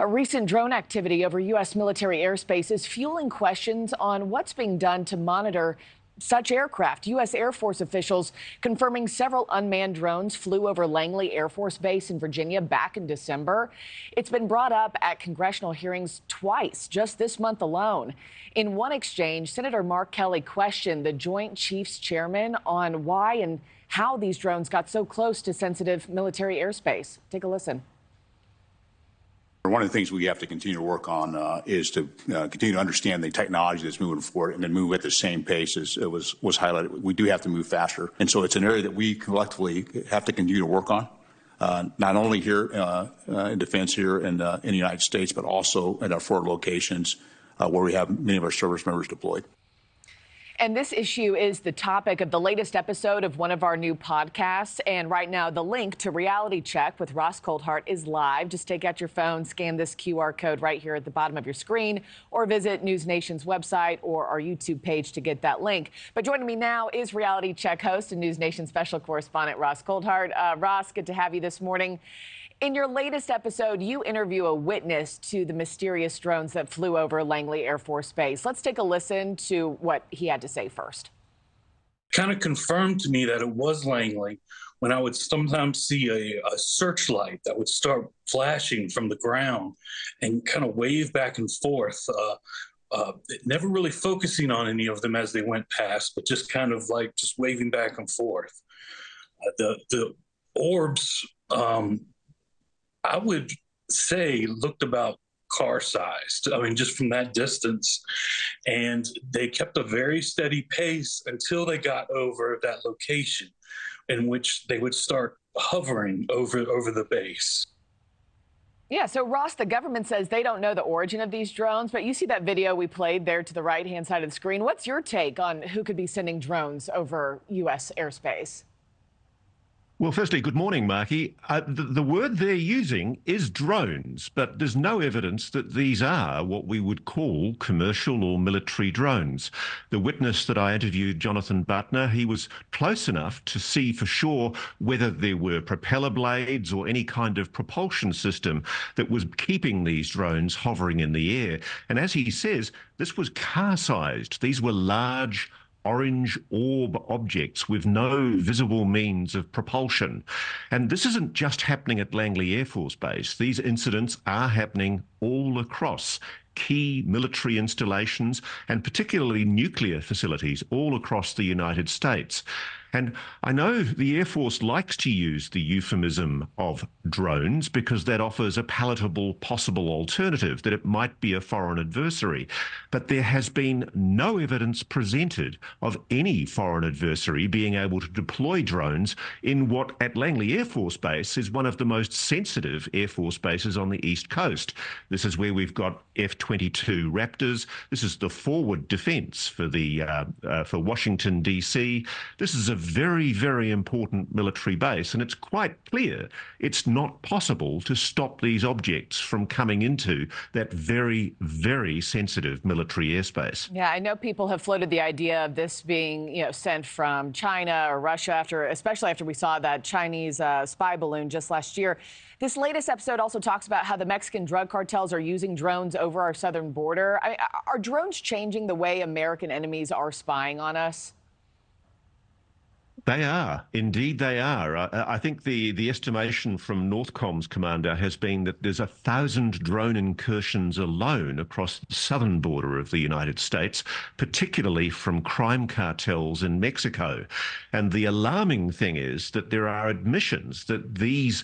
A recent drone activity over U.S. military airspace is fueling questions on what's being done to monitor such aircraft. U.S. Air Force officials confirming several unmanned drones flew over Langley Air Force Base in Virginia back in December. It's been brought up at congressional hearings twice just this month alone. In one exchange, Senator Mark Kelly questioned the Joint Chiefs chairman on why and how these drones got so close to sensitive military airspace. Take a listen. One of the things we have to continue to work on is to continue to understand the technology that's moving forward and then move at the same pace as it was highlighted. We do have to move faster. And so it's an area that we collectively have to continue to work on, not only here in defense here in the United States, but also at our forward locations where we have many of our service members deployed. And this issue is the topic of the latest episode of one of our new podcasts. And right now, the link to Reality Check with Ross Coulthart is live. Just take out your phone, scan this QR code right here at the bottom of your screen, or visit NewsNation's website or our YouTube page to get that link. But joining me now is Reality Check host and NewsNation special correspondent Ross Coulthart. Ross, good to have you this morning. In your latest episode, you interview a witness to the mysterious drones that flew over Langley Air Force Base. Let's take a listen to what he had to say first. Kind of confirmed to me that it was Langley when I would sometimes see a searchlight that would start flashing from the ground and kind of wave back and forth, never really focusing on any of them as they went past, but just kind of like just waving back and forth. The orbs, I would say, looked about car-sized. I mean, just from that distance. And they kept a very steady pace until they got over that location in which they would start hovering over the base. Yeah, so Ross, the government says they don't know the origin of these drones, but you see that video we played there to the right-hand side of the screen. What's your take on who could be sending drones over U.S. airspace? Well, firstly, good morning, Markie. The word they're using is drones, but there's no evidence that these are what we would call commercial or military drones. The witness that I interviewed, Jonathan Butner, he was close enough to see for sure whether there were propeller blades or any kind of propulsion system that was keeping these drones hovering in the air. And as he says, this was car-sized. These were large orange orb objects with no visible means of propulsion. And this isn't just happening at Langley Air Force Base. These incidents are happening all across key military installations and particularly nuclear facilities all across the United States. And I know the Air Force likes to use the euphemism of drones because that offers a palatable possible alternative, that it might be a foreign adversary. But there has been no evidence presented of any foreign adversary being able to deploy drones in what at Langley Air Force Base is one of the most sensitive Air Force bases on the East Coast. This is where we've got F-22 Raptors. This is the forward defense for for Washington, D.C. This is a very, very important military base, and it's quite clear it's not possible to stop these objects from coming into that very, very sensitive military airspace. Yeah, I know people have floated the idea of this being, sent from China or Russia especially after we saw that Chinese spy balloon just last year. This latest episode also talks about how the Mexican drug cartels are using drones over our southern border. Are drones changing the way American enemies are spying on us? They are. Indeed, they are. I think the estimation from Northcom's commander has been that there's 1,000 drone incursions alone across the southern border of the United States, particularly from crime cartels in Mexico. And the alarming thing is that there are admissions that these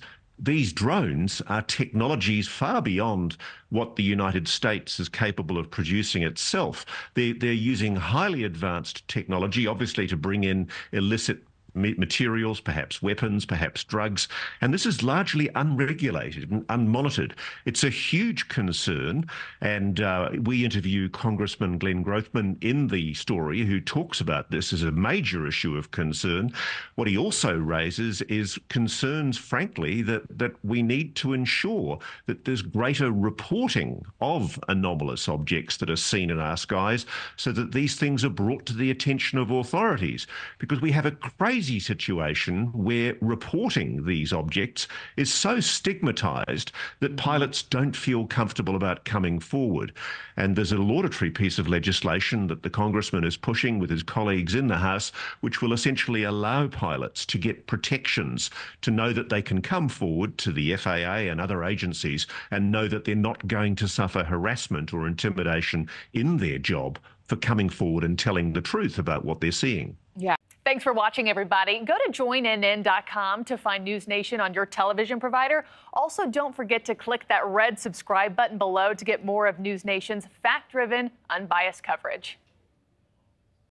drones are technologies far beyond what the United States is capable of producing itself. They're using highly advanced technology, obviously, to bring in illicit materials, perhaps weapons, perhaps drugs, and this is largely unregulated and unmonitored. It's a huge concern, and we interview Congressman Glenn Grothman in the story who talks about this as a major issue of concern. What he also raises is concerns, frankly, that we need to ensure that there's greater reporting of anomalous objects that are seen in our skies so that these things are brought to the attention of authorities, because we have a crazy crazy situation where reporting these objects is so stigmatized that pilots don't feel comfortable about coming forward. And there's a laudatory piece of legislation that the congressman is pushing with his colleagues in the House, which will essentially allow pilots to get protections to know that they can come forward to the FAA and other agencies and know that they're not going to suffer harassment or intimidation in their job for coming forward and telling the truth about what they're seeing. Yeah. Thanks for watching, everybody. Go to joinnn.com to find NewsNation on your television provider. Also, don't forget to click that red subscribe button below to get more of NewsNation's fact-driven, unbiased coverage.